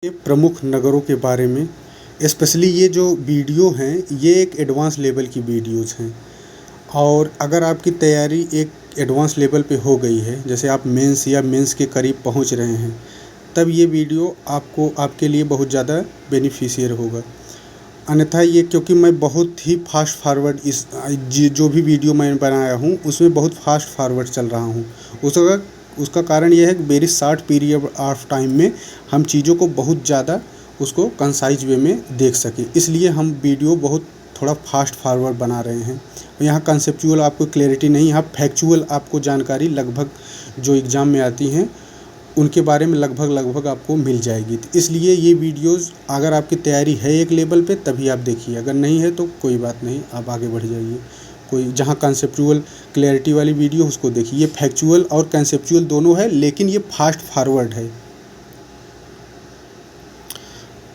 के प्रमुख नगरों के बारे में स्पेशली ये जो वीडियो हैं ये एक एडवांस लेवल की वीडियोज़ हैं। और अगर आपकी तैयारी एक एडवांस लेवल पे हो गई है, जैसे आप मेंस या मेंस के करीब पहुंच रहे हैं, तब ये वीडियो आपको आपके लिए बहुत ज़्यादा बेनिफिशियल होगा। अन्यथा ये क्योंकि मैं बहुत ही फास्ट फॉरवर्ड जो भी वीडियो मैं बनाया हूँ उसमें बहुत फास्ट फॉरवर्ड चल रहा हूँ। उसका कारण ये है कि very short period of time में हम चीज़ों को बहुत ज़्यादा उसको कंसाइज वे में देख सकें, इसलिए हम वीडियो बहुत थोड़ा फास्ट फॉरवर्ड बना रहे हैं। यहाँ कंसेप्चुअल आपको क्लैरिटी नहीं, यहाँ फैक्चुअल आपको जानकारी लगभग जो एग्ज़ाम में आती हैं उनके बारे में लगभग आपको मिल जाएगी। तो इसलिए ये वीडियोज़ अगर आपकी तैयारी है एक लेवल पे तभी आप देखिए, अगर नहीं है तो कोई बात नहीं, आप आगे बढ़ जाइए। कोई जहाँ कंसेप्चुअल क्लैरिटी वाली वीडियो उसको देखिए। ये फैक्चुअल और कंसेप्चुअल दोनों है, लेकिन ये फास्ट फॉरवर्ड है।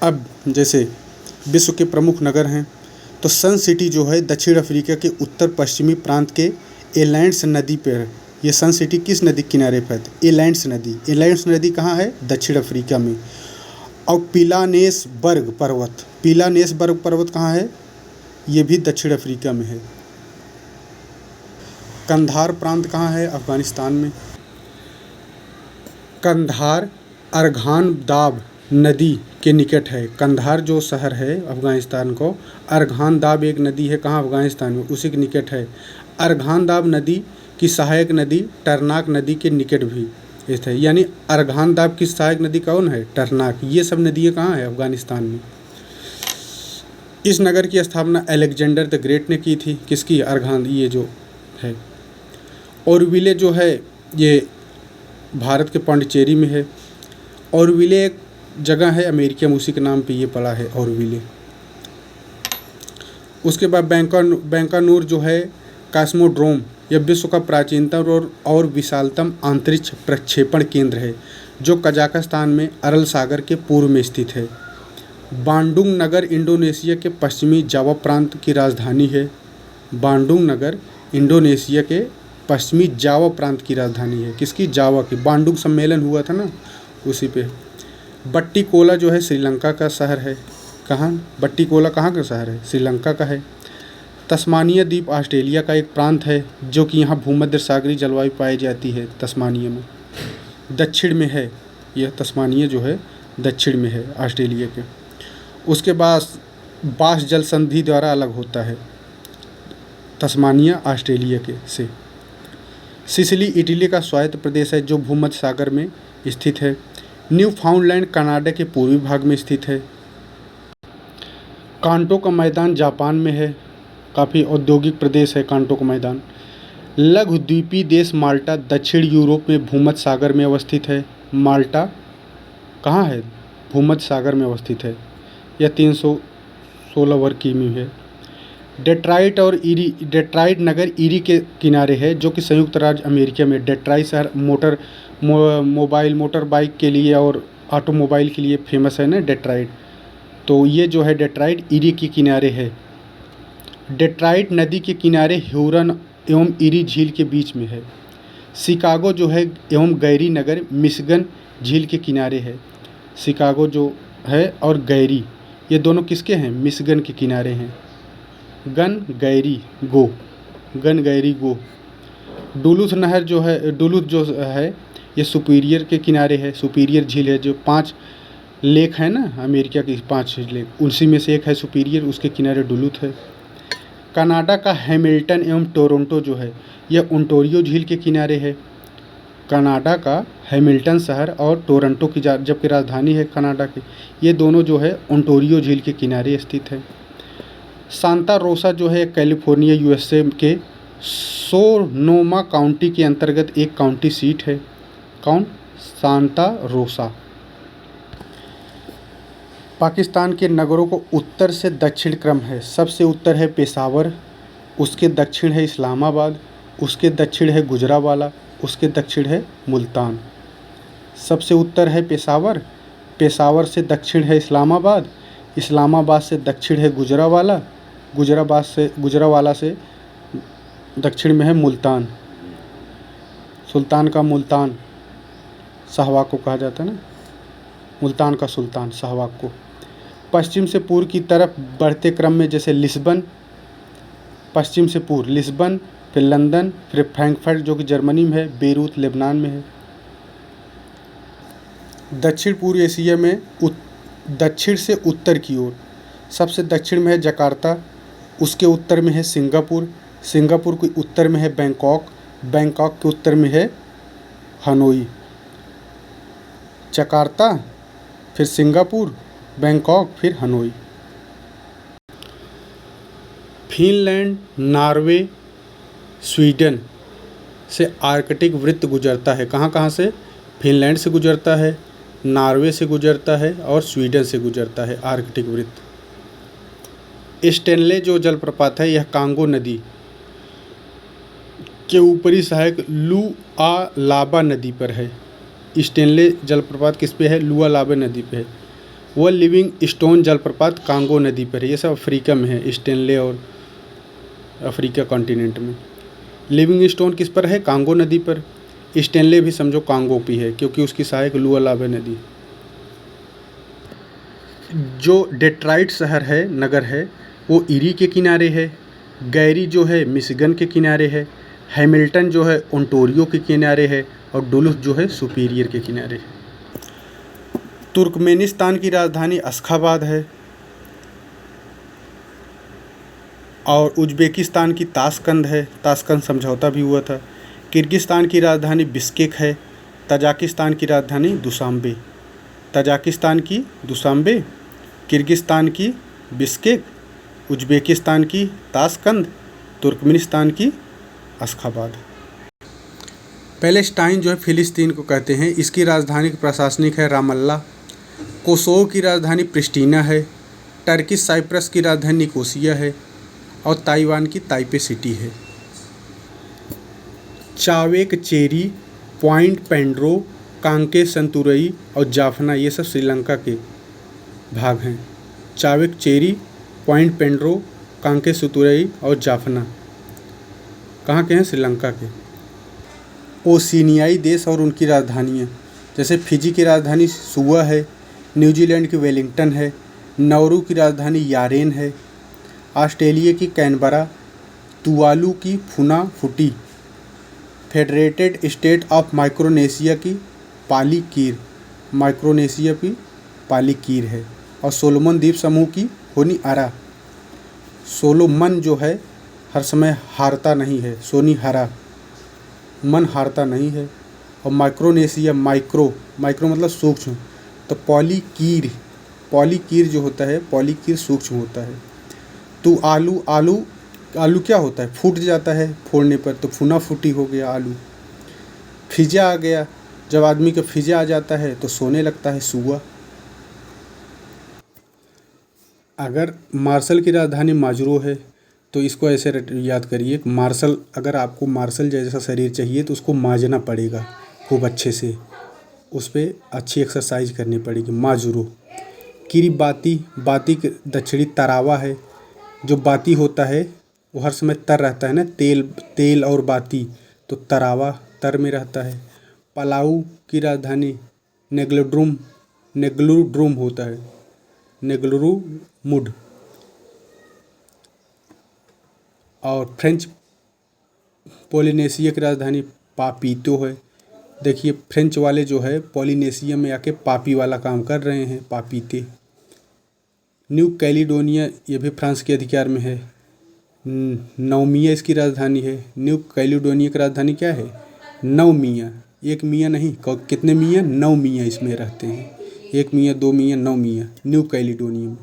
अब जैसे विश्व के प्रमुख नगर हैं, तो सन सिटी जो है दक्षिण अफ्रीका के उत्तर पश्चिमी प्रांत के एलैंड्स नदी पर। ये सन सिटी किस नदी किनारे पर है? एलैंड्स नदी। एलैंड्स नदी कहाँ है? दक्षिण अफ्रीका में। और पिलानेसबर्ग पर्वत कहाँ है? ये भी दक्षिण अफ्रीका में है। कंधार प्रांत कहाँ है? अफ़गानिस्तान में। कंधार अर्घान दाब नदी के निकट है। कंधार जो शहर है अफ़गानिस्तान को, अर्घान दाब एक नदी है कहाँ? अफ़गानिस्तान में, उसी के निकट है। अर्घान दाब नदी की सहायक नदी टरनाक नदी के निकट भी स्थित है। यानी अर्घान दाब की सहायक नदी कौन है? टरनाक। ये सब नदियाँ कहाँ है? अफ़गानिस्तान में। इस नगर की स्थापना अलेक्जेंडर द ग्रेट ने की थी। किसकी? अर्घान, ये जो है। ऑरविले जो है ये भारत के पांडिचेरी में है। ऑरविले एक जगह है अमेरिका में, उसी के नाम पे ये पड़ा है ऑरविले। उसके बाद बैंकानूर जो है कॉस्मोड्रोम, यह विश्व का प्राचीनतम और विशालतम अंतरिक्ष प्रक्षेपण केंद्र है जो कजाकिस्तान में अरल सागर के पूर्व में स्थित है। बांडुंग नगर इंडोनेशिया के पश्चिमी जावा प्रांत की राजधानी है। बांडुंग नगर इंडोनेशिया के पश्चिमी जावा प्रांत की राजधानी है। किसकी? जावा की। बांडुंग सम्मेलन हुआ था ना, उसी पे। बट्टिकोला जो है श्रीलंका का शहर है। कहाँ? बट्टिकोला कहाँ का शहर है? श्रीलंका का है। तस्मानिया द्वीप ऑस्ट्रेलिया का एक प्रांत है जो कि यहाँ भूमध्य सागरीय जलवायु पाई जाती है। तस्मानिया में दक्षिण में है। यह तस्मानिया जो है दक्षिण में है ऑस्ट्रेलिया के। उसके बाद बास जल संधि द्वारा अलग होता है तस्मानिया ऑस्ट्रेलिया के से। सिसिली इटली का स्वायत्त प्रदेश है जो भूमध्य सागर में स्थित है। न्यू फाउंडलैंड कनाडा के पूर्वी भाग में स्थित है। कांटो का मैदान जापान में है। काफ़ी औद्योगिक प्रदेश है कांटो का मैदान। लघु द्वीपीय देश माल्टा दक्षिण यूरोप में भूमध्य सागर में अवस्थित है। माल्टा कहाँ है? भूमध्य सागर में अवस्थित है। यह 316 वर्ग किमी है। डेट्राइट नगर ईरी के किनारे है जो कि संयुक्त राज्य अमेरिका में। डेट्राइट शहर मोटर बाइक के लिए और ऑटोमोबाइल के लिए फेमस है ना, डेट्राइट। तो ये जो है डेट्राइट ईरी के किनारे है। डेट्राइट नदी के किनारे ह्यूरन एवं ईरी झील के बीच में है। शिकागो जो है एवं गैरी नगर मिशिगन झील के किनारे है। शिकागो जो है और गैरी, ये दोनों किसके हैं? मिशिगन के किनारे हैं। गन गैरी गो। डुलूथ नहर जो है ये सुपीरियर के किनारे है। सुपीरियर झील है जो 5 लेक है ना, अमेरिका की 5 लेक, उसी में से एक है सुपीरियर, उसके किनारे डुलूथ है। कनाडा का हैमिल्टन एवं टोरंटो जो है यह ओंटारियो झील के किनारे है। कनाडा का हैमिल्टन शहर और टोरंटो की जबकि राजधानी है कनाडा की, ये दोनों जो है ओंटारियो झील के किनारे स्थित है। सांता रोसा जो है कैलिफोर्निया यूएसए के सोनोमा काउंटी के अंतर्गत एक काउंटी सीट है। कौन? सांता रोसा। पाकिस्तान के नगरों को उत्तर से दक्षिण क्रम है। सबसे उत्तर है पेशावर, उसके दक्षिण है इस्लामाबाद, उसके दक्षिण है गुजरावाला, उसके दक्षिण है मुल्तान। सबसे उत्तर है पेशावर, पेशावर से दक्षिण है इस्लामाबाद, इस्लामाबाद से दक्षिण है गुजरावाला, गुजरावाला से दक्षिण में है मुल्तान। सुल्तान का मुल्तान शहवा को कहा जाता है ना। मुल्तान का सुल्तान सहवाग को। पश्चिम से पूर्व की तरफ बढ़ते क्रम में जैसे लिस्बन, पश्चिम से पूर्व लिस्बन, फिर लंदन, फिर फ्रैंकफर्ट जो कि जर्मनी में है, बेरूत लेबनान में है। दक्षिण पूर्व एशिया में दक्षिण से उत्तर की ओर सबसे दक्षिण में है जकार्ता, उसके उत्तर में है सिंगापुर, सिंगापुर के उत्तर में है बैंकॉक, बैंकॉक के उत्तर में है हनोई। जकार्ता, फिर सिंगापुर, बैंकॉक, फिर हनोई। फिनलैंड, नॉर्वे, स्वीडन से आर्कटिक वृत्त गुजरता है। कहाँ कहाँ से? फिनलैंड से गुजरता है, नॉर्वे से गुजरता है और स्वीडन से गुजरता है आर्कटिक वृत्त। स्टेनले जो जलप्रपात है यह कांगो नदी के ऊपरी सहायक लुआलाबा नदी पर है। स्टेनले जलप्रपात किस पे है? लुआलाबा नदी पे है। वह लिविंग स्टोन जलप्रपात कांगो नदी पर है। ये सब अफ्रीका में है, स्टेनले और अफ्रीका कॉन्टिनेंट में। लिविंग स्टोन किस पर है? कांगो नदी पर। स्टेनले भी समझो कांगो पे है क्योंकि उसकी सहायक लुआलाबा नदी। जो डेट्राइट शहर है, नगर है, वो इरी के किनारे है। गैरी जो है मिशिगन के किनारे है। हैमिल्टन जो है ओंटारियो के किनारे है और डुलुथ जो है सुपीरियर के किनारे है। तुर्कमेनिस्तान की राजधानी अशखाबाद है और उज़्बेकिस्तान की ताशकंद है। ताशकंद समझौता भी हुआ था। किर्गिस्तान की राजधानी बिश्केक है। तजाकिस्तान की राजधानी दुशांबे। तजाकिस्तान की दुशांबे, किर्गिस्तान की बिश्केक, उज़्बेकिस्तान की ताशकंद, तुर्कमेनिस्तान की अशखाबाद। पैलेस्टाइन जो है फिलिस्तीन को कहते हैं। इसकी राजधानी प्रशासनिक है रामल्ला। कोसोवो की राजधानी प्रिस्टीना है। टर्किश साइप्रस की राजधानी निकोसिया है और ताइवान की ताइपे सिटी है। चावेक चेरी, पॉइंट पेंड्रो, कांके संतुरई और जाफना ये सब श्रीलंका के भाग हैं। चावेक चेरी, पॉइंट पेंड्रो, कांके संतुरई और जाफना कहाँ के हैं? श्रीलंका के। ओशिनियाई देश और उनकी राजधानियाँ जैसे फिजी की राजधानी सुआ है, न्यूजीलैंड की वेलिंगटन है, नाउरू की राजधानी यारेन है, ऑस्ट्रेलिया की कैनबरा, तुवालू की फुनाफुटी, फेडरेटेड स्टेट ऑफ माइक्रोनेशिया की पालीकीर, माइक्रोनेशिया की पालीकीर है और सोलोमन द्वीप समूह की होनिअरा। सोलोमन जो है हर समय हारता नहीं है, सोनी हरा, मन हारता नहीं है। और माइक्रोनेशिया, माइक्रो मतलब सूक्ष्म, तो पॉलीकीर, पॉलीकीर जो होता है, पॉलीकीर सूक्ष्म होता है। तो आलू क्या होता है? फूट जाता है फोड़ने पर, तो फुनाफुटी हो गया आलू। फिजा आ गया, जब आदमी का फिजा आ जाता है तो सोने लगता है सुआ। अगर मार्शल की राजधानी माजुरो है तो इसको ऐसे याद करिए, मार्शल, अगर आपको मार्शल जैसा शरीर चाहिए तो उसको माजना पड़ेगा खूब अच्छे से, उस पर अच्छी एक्सरसाइज करनी पड़ेगी। माजुरो। किरीबाती, बाती के दक्षिणी तरावा है। जो बाती होता है वो हर समय तर रहता है ना, तेल और बाती, तो तरावा तर में रहता है। पलाऊ की राजधानी नेग्लुड्रुम होता है, नेग्लुरुमुड। और फ्रेंच पोलिनेशिया की राजधानी पापीतो है। देखिए फ्रेंच वाले जो है पोलिनेशिया में आके पापी वाला काम कर रहे हैं, पापीते। न्यू कैलिडोनिया ये भी फ्रांस के अधिकार में है। नौमिया इसकी राजधानी है। न्यू कैलिडोनिया की राजधानी क्या है? नौ मियाँ, एक मियाँ नहीं, कितने मियाँ? 9 मियाँ इसमें रहते हैं। 1 मियाँ, 2 मियाँ, 9 मियाँ न्यू कैलिडोनिया में।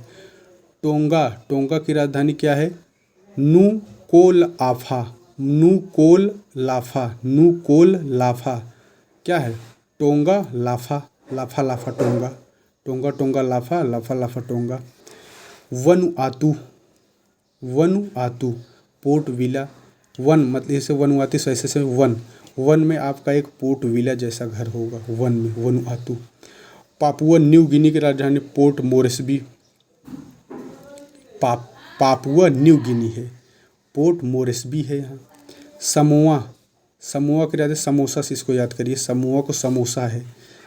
टोंगा की राजधानी क्या है? नुकोलआफा, नुकोललाफा क्या है? टोंगा लाफा, लाफा लाफा टोंगा, टोंगा टोंगा लाफा, लाफा लाफा tonga. Vanuatu, port villa. One मतलब जैसे वनुआती ऐसे से वन में आपका एक पोर्ट विला जैसा घर होगा, वन में वनुआतू। पापुआ न्यू गिनी की राजधानी port Moresby. Papua New Guinea है, पोर्ट मोरेस्बी है यहाँ। समोआ की राजधानी समोसा से इसको याद करिए, समोआ को समोसा है।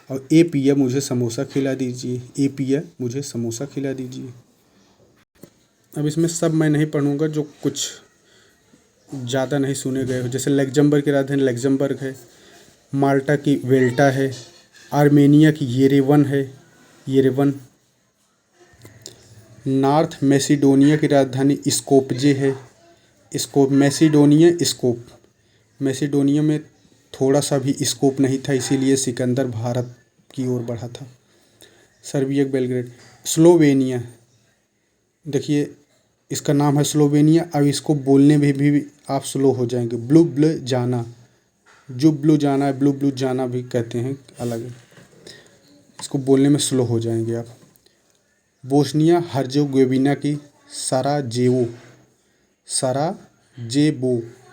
और ए पिया मुझे समोसा खिला दीजिए, ए पिया मुझे समोसा खिला दीजिए। अब इसमें सब मैं नहीं पढ़ूँगा जो कुछ ज़्यादा नहीं सुने गए हो। जैसे लग्जमबर्ग की राजधानी लग्जमबर्ग है, माल्टा की वेल्टा है, आर्मेनिया की येरेवन है, येरेवन। नॉर्थ मैसिडोनिया की राजधानी स्कोपजे है, स्कोप मैसिडोनिया स्कोप। मैसिडोनिया में थोड़ा सा भी स्कोप नहीं था, इसीलिए सिकंदर भारत की ओर बढ़ा था। Serbia Belgrade. स्लोवेनिया, देखिए इसका नाम है स्लोवेनिया। अब इसको बोलने में भी आप स्लो हो जाएंगे। ब्लूब्लजाना, जुब्लुजाना, ब्लूब्लुजाना भी कहते हैं, अलग है। इसको बोलने में स्लो हो जाएंगे आप। बोस्निया हर्जेगोविना की सराजेवो,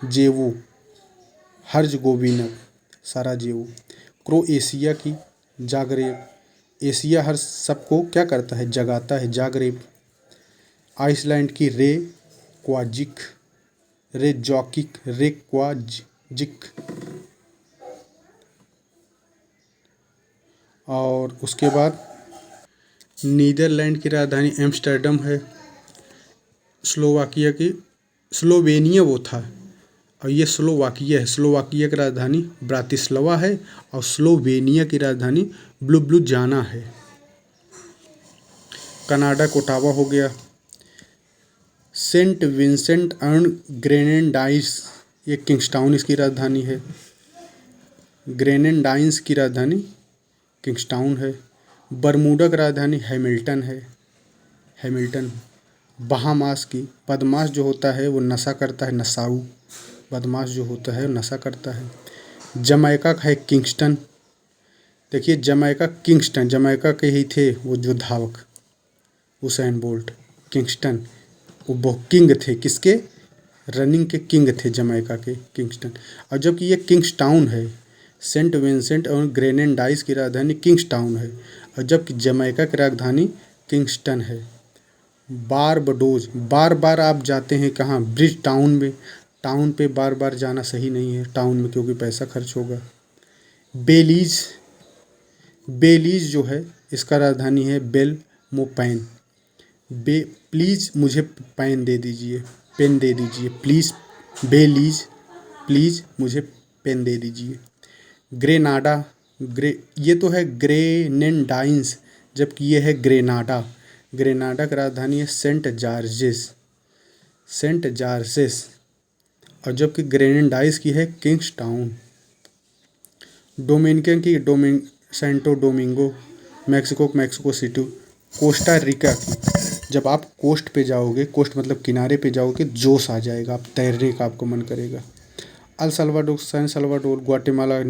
जेवो, हर्जेगोविना, सराजेवो। क्रोएशिया की जागरेब। एशिया हर सबको क्या करता है, जगाता है, जागरेब। आइसलैंड की रेक्वाजिक। और उसके बाद नीदरलैंड की राजधानी एम्स्टर्डम है। स्लोवेनिया वो था और ये स्लोवाकिया है। स्लोवाकिया की राजधानी ब्रातिस्लावा है और स्लोवेनिया की राजधानी ब्लुब्लुजाना है। कनाडा ओटावा हो गया। सेंट विंसेंट एंड ग्रेनेडाइंस, ये किंग्सटाउन इसकी राजधानी है। ग्रेनेडाइंस की राजधानी किंग्सटाउन है। बरमूडा की राजधानी हैमिल्टन है, हैमिल्टन। बहामास की, बदमाश जो होता है वो नशा करता है, नसाऊ। बदमाश जो होता है नशा करता है। जमैका का है किंगस्टन। देखिए जमैका किंगस्टन, जमैका के ही थे वो जो धावक उसेन बोल्ट। किंगस्टन, वो बहुत किंग थे, किसके, रनिंग के किंग थे जमैका के, किंगस्टन। और जबकि ये किंग्सटाउन है, सेंट विंसेंट और ग्रेनेडाइंस की राजधानी किंग्सटाउन है और जबकि जमैका की राजधानी किंगस्टन है। बारबडोज, बार बार आप जाते हैं कहाँ, ब्रिज टाउन में। टाउन पे बार बार जाना सही नहीं है टाउन में, क्योंकि पैसा खर्च होगा। बेलीज, बेलीज जो है इसका राजधानी है बेलमोपैन। प्लीज़ मुझे पेन दे दीजिए, पेन दे दीजिए प्लीज़। बेलीज, प्लीज़ मुझे पेन दे दीजिए। ग्रेनाडा, ये तो है ग्रेनेडाइंस, जबकि ये है ग्रेनाडा। ग्रेनाडा की राजधानी है सेंट जॉर्जेस, सेंट जॉर्जेस। और जबकि ग्रेनेडाइंस की है किंग्सटाउन। डोमिनिकन की Santo Domingo. Mexico, Mexico city. Costa Rica की, जब आप कोस्ट पे जाओगे, कोस्ट मतलब किनारे पे जाओगे, जोश आ जाएगा, आप तैरने का आपको मन करेगा। El Salvador, San Salvador, Guatemala,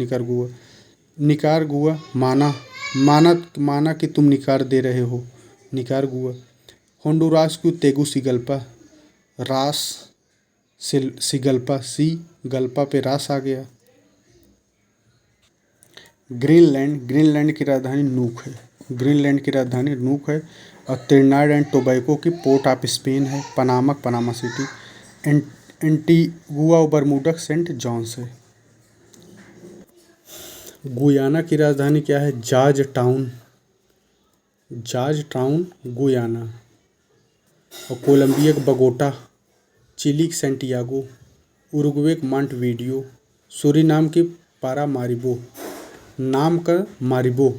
Nicaragua, माना कि तुम निकार दे रहे हो, निकारागुआ। होंडुरास की तेगुसिगल्पा, रास सिगल्पा, गल्पा पे रास आ गया। ग्रीनलैंड, ग्रीनलैंड की राजधानी नूक है, ग्रीनलैंड की राजधानी नूक है। और त्रिनिदाद एंड टोबैगो की पोर्ट ऑफ स्पेन है, पनामा सिटी। एंटीगुआ और बरमूडा सेंट जॉन्स है। गुयाना की राजधानी क्या है, जॉर्ज टाउन, गुयाना। और कोलंबिया का बगोटा, चिली की सैंटियागो, उरुग्वे का मॉन्टेविडियो, सूरीनाम की पारामारिबो, नाम का मारिबो,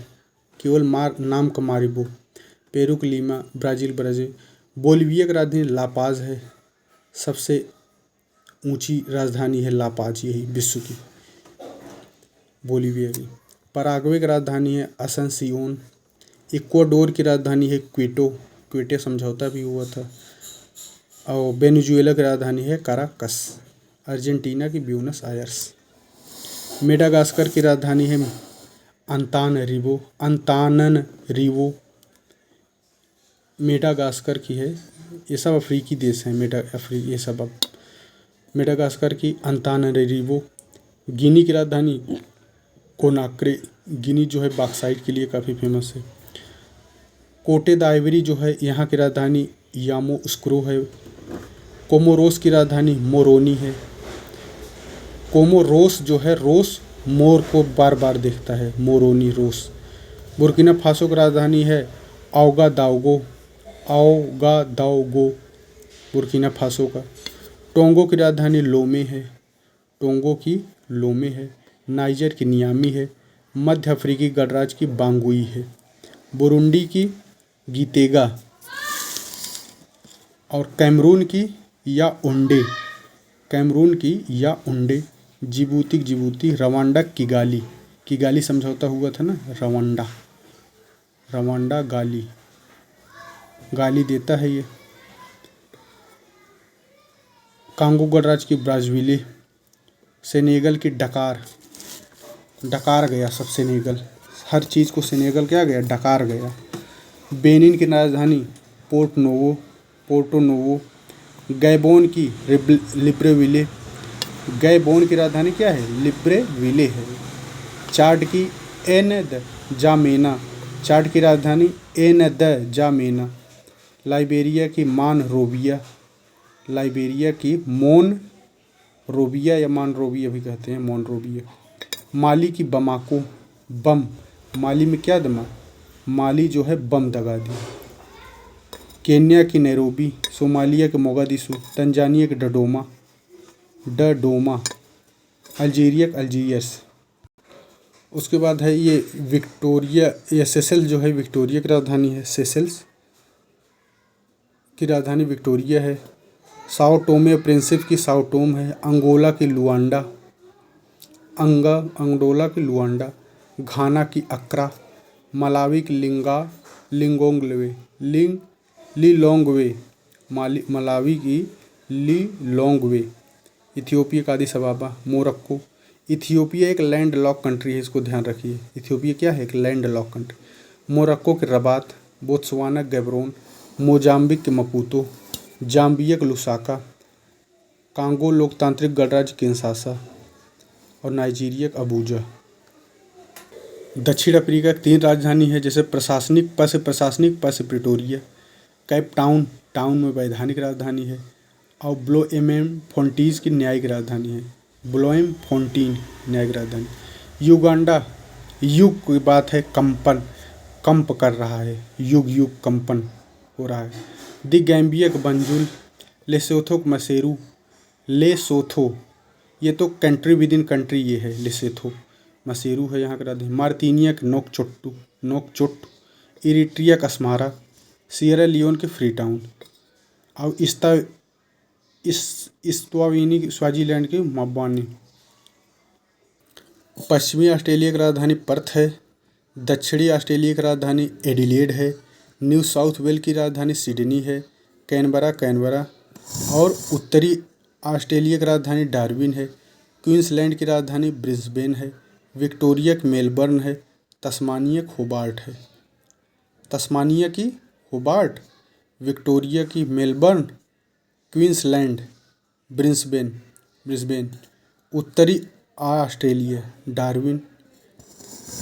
केवल नाम का मारिबो। पेरू की लीमा, ब्राज़ील। बोलिविया की राजधानी लापाज है, सबसे ऊंची राजधानी है लापाज, यही विश्व की, बोलिविया की। पराग्वे की राजधानी है असनसियोन। इक्वाडोर की राजधानी है क्वेटो समझौता भी हुआ था। और वेनेजुएला की राजधानी है काराकस। अर्जेंटीना की ब्यूनस आयर्स। मेडागास्कर की राजधानी है अंताननरिवो, मेडागास्कर की है। ये सब अफ्रीकी देश हैं, ये सब अब मेडागास्कर की अंताननरिवो। गिनी की राजधानी कोनाक्रे, गिनी जो है बॉक्साइट के लिए काफ़ी फेमस है। कोटे दाइवरी जो है यहाँ की राजधानी यामोउस्क्रो है। कोमोरोस की राजधानी मोरोनी है। कोमोरोस जो है, रोस मोर को बार बार देखता है, मोरोनी रोस। बुर्किना फासो की राजधानी है औगादाउगो। औगादाउगो बुर्किना फासो का। टोंगो की राजधानी लोमे है। टोंगो की लोमे है। नाइजर की नियामी है। मध्य अफ्रीकी गणराज्य की बांगुई है। बुरुंडी की गीतेगा और कैमरून की याओंडे। कैमरून की याओंडे। जिबूती की जिबूती। Rwanda Kigali. किगाली समझौता हुआ था ना, रवांडा। रवांडा गाली, गाली देता है ये। कांगो गणराज्य की ब्राज़ीली। सेनेगल की डकार। डकार गया सब सेनेगल, हर चीज़ को सेनेगल क्या गया, डकार गया। बेनिन की राजधानी पोर्टो नोवो। गैबोन की लिब्रेविले। गैबोन की राजधानी क्या है, लिब्रेविले है। चाड की एन द जामेना। चाड की राजधानी एन द जामेना। लाइबेरिया की मानरोविया। लाइबेरिया की मोनरोविया या मानरोविया भी कहते हैं, मोनरोविया। माली की बमाको। बम, माली में क्या दमा, माली जो है बम दगा दी। केन्या की नैरोबी। सोमालिया के मोगादिशु। तंजानिया के डडोमा। अल्जीरिया का अल्जीयर्स। उसके बाद है ये विक्टोरिया या सेशेल्स जो है विक्टोरिया की राजधानी है। सेशेल्स की राजधानी विक्टोरिया है। साओ टोमे और प्रिंसिप की साओ टोम है। अंगोला की लुआंडा। अंगोला की लुआंडा। घाना की अक्रा। मलावी की लिलोंगवे। मलावी की लिलोंगवे। इथियोपिया का अदीस अबाबा। मोरक्को। इथियोपिया एक लैंड लॉक कंट्री है, इसको ध्यान रखिए। इथियोपिया क्या है, एक लैंड लॉक कंट्री। मोरक्को के रबात। बोत्सवाना गैबरोन। मोजाम्बिक के मपूतो। जाम्बिया के लुसाका। कांगो लोकतांत्रिक गणराज्य किंशासा और नाइजीरिया का अबूजा। दक्षिण अफ्रीका की 3 राजधानी है, जैसे प्रशासनिक प से प्रिटोरिया। कैप टाउन में वैधानिक राजधानी है। और ब्लोएमफोंटीज की न्यायिक राजधानी है। ब्लोएमफोंटीन न्यायिक राजधानी। युगांडा, युग की बात है, कंप कर रहा है, युग कंपन हो रहा है। दी गैम्बिया का बंजुल। लेसोथो का मसेरू। लेसोथो ये तो कंट्री विद इन कंट्री ये है, लेसोथो। मसेरू है यहाँ का राजधानी। मार्तिनिया का नोकचोट। इरिट्रिया का अस्मारा। सियरा लियोन के फ्रीटाउन। और इस्वातिनी स्वाजीलैंड के मबानी। पश्चिमी ऑस्ट्रेलिया की राजधानी पर्थ है। दक्षिणी ऑस्ट्रेलिया की राजधानी एडिलेड है। न्यू साउथ वेल की राजधानी सिडनी है। कैनबरा। और उत्तरी ऑस्ट्रेलिया की राजधानी डार्विन है। क्वींसलैंड की राजधानी ब्रिस्बेन है। विक्टोरिया की मेलबर्न है। तस्मानिया की होबार्ट है। तस्मानिया की होबार्ट, विक्टोरिया की मेलबर्न, क्वींसलैंड ब्रिस्बेन। उत्तरी ऑस्ट्रेलिया डार्विन।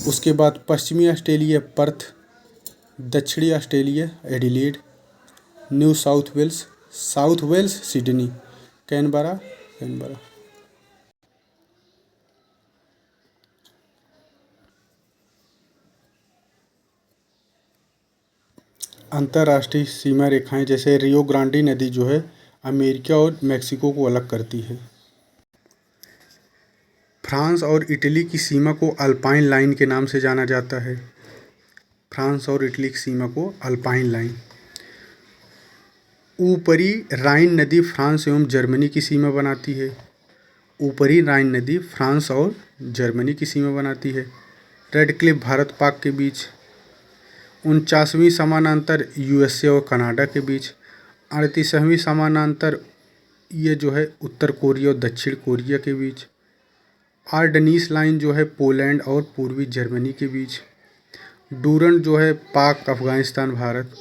उसके बाद पश्चिमी ऑस्ट्रेलिया पर्थ। दक्षिणी Australia Adelaide. New South Wales Sydney. Canberra. अंतर्राष्ट्रीय सीमा रेखाएं, जैसे रियो ग्रांडी नदी जो है अमेरिका और मेक्सिको को अलग करती है। फ्रांस और इटली की सीमा को अल्पाइन लाइन के नाम से जाना जाता है। फ्रांस और इटली की सीमा को अल्पाइन लाइन। ऊपरी राइन नदी फ्रांस एवं जर्मनी की सीमा बनाती है। ऊपरी राइन नदी फ्रांस और जर्मनी की सीमा बनाती है। रेड क्लिफ भारत पाक के बीच। 49वीं समानांतर यूएसए और कनाडा के बीच। 38वीं समानांतर ये जो है उत्तर कोरिया और दक्षिण कोरिया के बीच। आर्डनीस लाइन जो है पोलैंड और पूर्वी जर्मनी के बीच। डूरंड जो है पाक अफगानिस्तान भारत।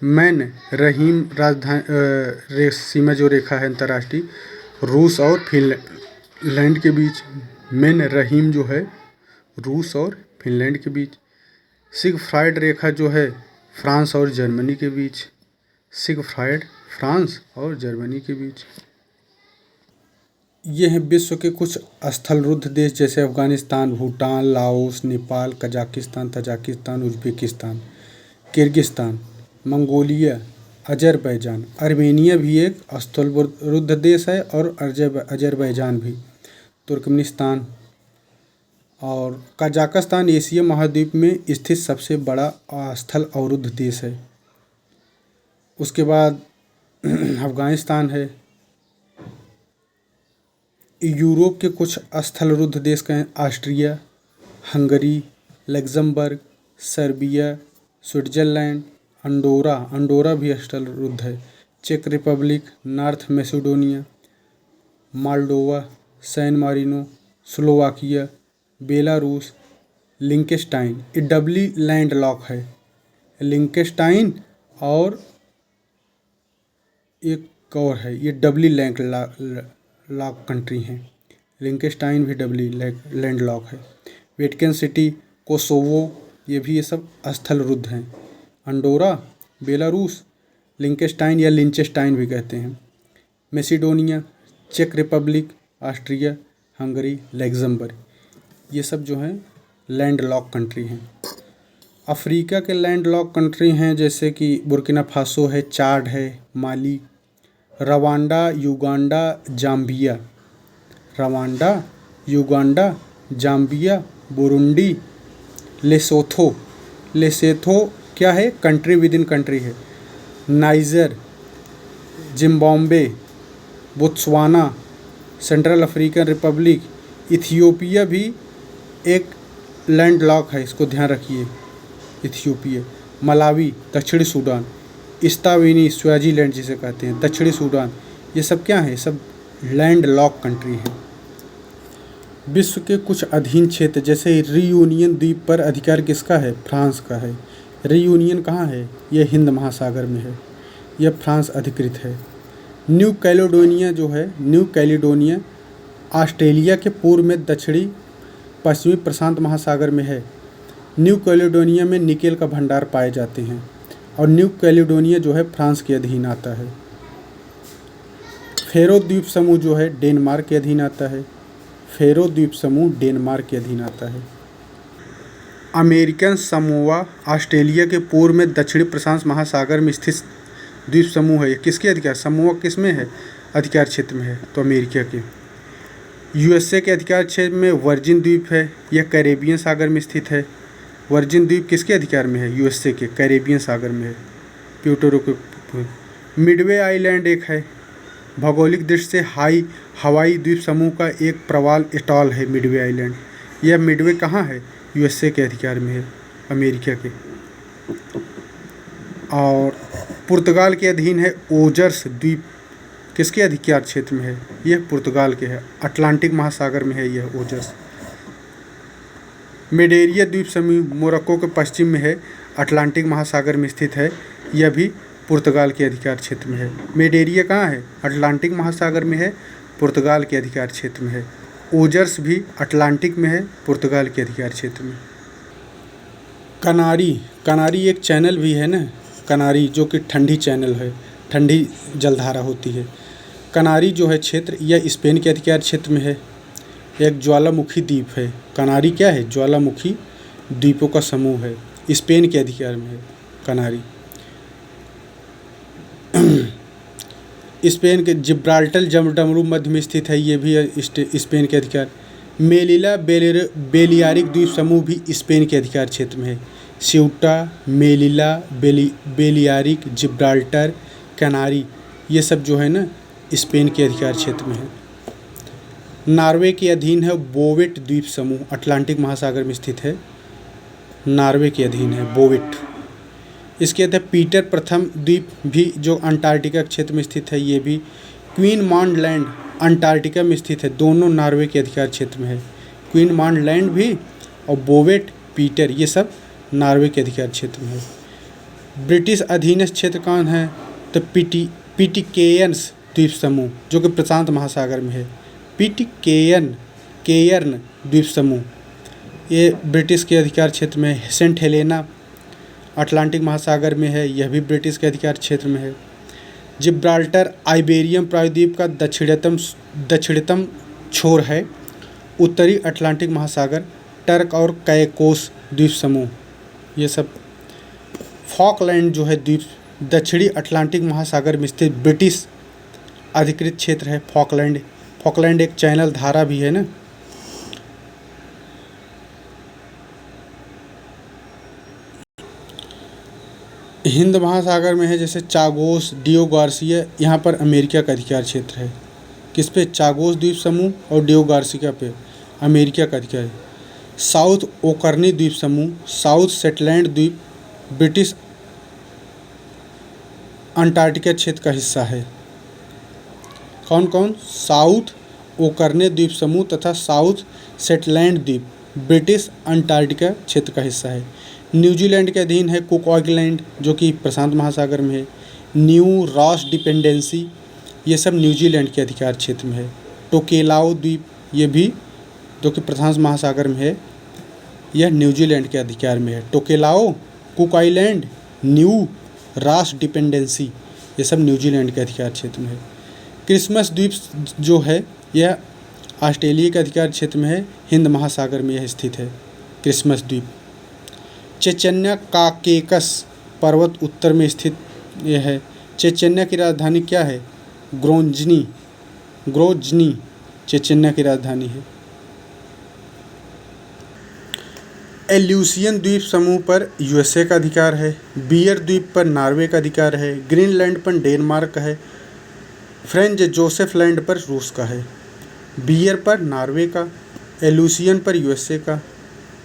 मैन रहीम सीमा जो रेखा है अंतर्राष्ट्रीय रूस और फिनलैंड के बीच। मैन रहीम जो है रूस और फिनलैंड के बीच। सिगफ्राइड रेखा जो है फ्रांस और जर्मनी के बीच। सिगफ्राइड फ्रांस और जर्मनी के बीच। ये हैं विश्व के कुछ स्थल रुद्ध देश जैसे Afghanistan, Bhutan, Laos, Nepal, Kazakhstan, Tajikistan, Uzbekistan, Kyrgyzstan, Mongolia, Azerbaijan. Armenia भी एक स्थल रुद्ध देश है और अज़रबैजान भी, तुर्कमेनिस्तान और कजाकिस्तान एशिया महाद्वीप में स्थित सबसे बड़ा स्थल अवरुद्ध देश है। उसके बाद अफ़गानिस्तान है। यूरोप के कुछ स्थल रुद्ध देश का हैं Austria, Hungary, Luxembourg, Serbia, Switzerland, Andorra भी स्थल रुद्ध है, चेक Republic, North Macedonia, Moldova, San Marino, Slovakia, Belarus, Liechtenstein. ये डबली लैंड लॉक है, लिंकेस्टाइन और एक और है, ये डबली लैंड लॉक कंट्री हैं। लिंकेस्टाइन भी डबली लैंड लॉक है। वेटिकन सिटी, कोसोवो, ये सब स्थल रुद्ध हैं। अंडोरा, बेलारूस, लिंकेस्टाइन या लिंचेस्टाइन भी कहते हैं, मैसेडोनिया, चेक रिपब्लिक, ऑस्ट्रिया, हंगरी, लग्जमबर्ग, ये सब जो हैं लैंड लॉक कंट्री हैं। अफ्रीका के लैंड लॉक कंट्री हैं जैसे कि बुर्किना फासो है, चाड है, Mali, Rwanda, Uganda, Zambia, Burundi, Lesotho क्या है, कंट्री विद इन कंट्री है, Niger, Zimbabwe, Botswana, Central African Republic, Ethiopia भी एक लैंड लॉक है, इसको ध्यान रखिए, इथियोपिया, मलावी, दक्षिणी सूडान, इस्तावेनी, स्वाजीलैंड जिसे कहते हैं, दक्षिणी सूडान, ये सब क्या है, सब लैंड लॉक कंट्री हैं। विश्व के कुछ अधीन क्षेत्र जैसे रियूनियन द्वीप पर अधिकार किसका है, फ्रांस का है। रियूनियन कहाँ है, यह हिंद महासागर में है, यह फ्रांस अधिकृत है। न्यू कैलेडोनिया जो है, न्यू कैलेडोनिया ऑस्ट्रेलिया के पूर्व में दक्षिणी पश्चिमी प्रशांत महासागर में है। न्यू कैलेडोनिया में निकेल का भंडार पाए जाते हैं और न्यू कैलेडोनिया जो है फ्रांस के अधीन आता है। फेरो द्वीप समूह जो है डेनमार्क के अधीन आता है। फेरो द्वीप समूह डेनमार्क के अधीन आता है। अमेरिकन समोआ ऑस्ट्रेलिया के पूर्व में दक्षिणी प्रशांत महासागर में स्थित द्वीप समूह है। ये किसके अधिकार, समोआ किस में है, अधिकार क्षेत्र में है, तो अमेरिका के। यूएसए के अधिकार क्षेत्र में वर्जिन द्वीप है, यह कैरेबियन सागर में स्थित है। वर्जिन द्वीप किसके अधिकार में है, यूएसए के, कैरेबियन सागर में है। प्यूर्टो रिको, मिडवे आइलैंड एक है, भौगोलिक दृष्टि से हवाई द्वीप समूह का एक प्रवाल एटॉल है मिडवे आइलैंड। यह मिडवे कहाँ है, यूएसए के अधिकार में है, अमेरिका के। और पुर्तगाल के अधीन है ओजर्स द्वीप, किसके अधिकार क्षेत्र में है, यह पुर्तगाल के है, अटलांटिक महासागर में है यह ओजर्स। मेडेरिया द्वीप समूह मोरक्को के पश्चिम में है, अटलांटिक महासागर में स्थित है, यह भी पुर्तगाल के अधिकार क्षेत्र में है। मेडेरिया कहाँ है, अटलांटिक महासागर में है, पुर्तगाल के अधिकार क्षेत्र में है। ओजर्स भी अटलांटिक में है, पुर्तगाल के अधिकार क्षेत्र में। कनारी एक चैनल भी है ना, कनारी जो कि ठंडी चैनल है, ठंडी जलधारा होती है। कनारी जो है क्षेत्र यह स्पेन के अधिकार क्षेत्र में है, एक ज्वालामुखी द्वीप है। कनारी क्या है, ज्वालामुखी द्वीपों का समूह है, स्पेन के अधिकार में है कनारी। स्पेन के जिब्राल्टर डमरू मध्य में स्थित है, ये भी स्पेन के अधिकार। मेलिला बेलियारिक द्वीप समूह भी स्पेन के अधिकार क्षेत्र में है। स्यूटा, मेलिला, बेलियारिक, जिब्राल्टर, कनारी, ये सब जो है ना स्पेन के अधिकार क्षेत्र में है। नॉर्वे के अधीन है बोवेट द्वीप समूह, अटलांटिक महासागर में स्थित है, नॉर्वे के अधीन है बोवेट। इसके अलावा पीटर प्रथम द्वीप भी जो अंटार्कटिका क्षेत्र में स्थित है, ये भी। क्वीनमांड लैंड अंटार्कटिका में स्थित है, दोनों नॉर्वे के अधिकार क्षेत्र में है। क्वीनमांड लैंड भी और बोवेट, पीटर, ये सब नॉर्वे के अधिकार क्षेत्र में है। ब्रिटिश अधीनस्थ क्षेत्र कौन है, तो पिटिकेयन्स द्वीप समूह जो कि प्रशांत महासागर में है। केयर्न द्वीप समूह ये ब्रिटिश के अधिकार क्षेत्र में है। सेंट हेलेना अटलांटिक महासागर में है, यह भी ब्रिटिश के अधिकार क्षेत्र में है। जिब्राल्टर आइबेरियन प्रायद्वीप का दक्षिणतम छोर है। उत्तरी अटलांटिक महासागर, टर्क और कैकोस द्वीप समूह, ये सब। फॉकलैंड जो है द्वीप दक्षिणी अटलांटिक महासागर में स्थित ब्रिटिश अधिकृत क्षेत्र है। फॉकलैंड एक चैनल धारा भी है ना। हिंद महासागर में है जैसे चागोस, डियो गार्सिया, यहाँ पर अमेरिका का अधिकार क्षेत्र है। किस पे? चागोस द्वीप समूह और डियो गार्सिया पे अमेरिका का अधिकार है। साउथ ओकर्नी द्वीप समूह, साउथ शेटलैंड द्वीप ब्रिटिश अंटार्कटिका क्षेत्र का हिस्सा है। कौन कौन? साउथ ओकर्नी द्वीप समूह तथा साउथ शेटलैंड द्वीप ब्रिटिश अंटार्कटिका क्षेत्र का हिस्सा है। न्यूजीलैंड के अधीन है कुक आइलैंड जो कि प्रशांत महासागर में है। न्यू रॉस डिपेंडेंसी, ये सब न्यूजीलैंड के अधिकार क्षेत्र में है। टोकेलाओ द्वीप, ये भी जो कि प्रशांत महासागर में है, यह न्यूजीलैंड के अधिकार में है। Tokelau, Cook Island, new Ross Dependency, ये सब न्यूजीलैंड के अधिकार क्षेत्र में है। क्रिसमस द्वीप जो है यह ऑस्ट्रेलिया के अधिकार क्षेत्र में है। हिंद महासागर में यह स्थित है क्रिसमस द्वीप। चेचन्या काकेकस पर्वत उत्तर में स्थित यह है। चेचन्या की राजधानी क्या है? ग्रोज्नी चेचन्या की राजधानी है। एल्यूसियन द्वीप समूह पर यूएसए का अधिकार है। बियर द्वीप पर नॉर्वे का अधिकार है। ग्रीनलैंड पर डेनमार्क का है। फ्रेंच जोसेफ लैंड पर रूस का है। बियर पर नॉर्वे का, एल्यूसियन पर यूएसए का,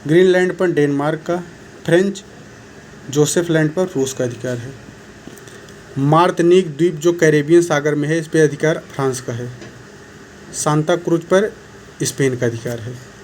ग्रीनलैंड पर डेनमार्क का, फ्रेंच जोसेफ लैंड पर रूस का अधिकार है। मार्तनिक द्वीप जो कैरेबियन सागर में है, इस पर अधिकार फ्रांस का है। सांता क्रूज पर स्पेन का अधिकार है।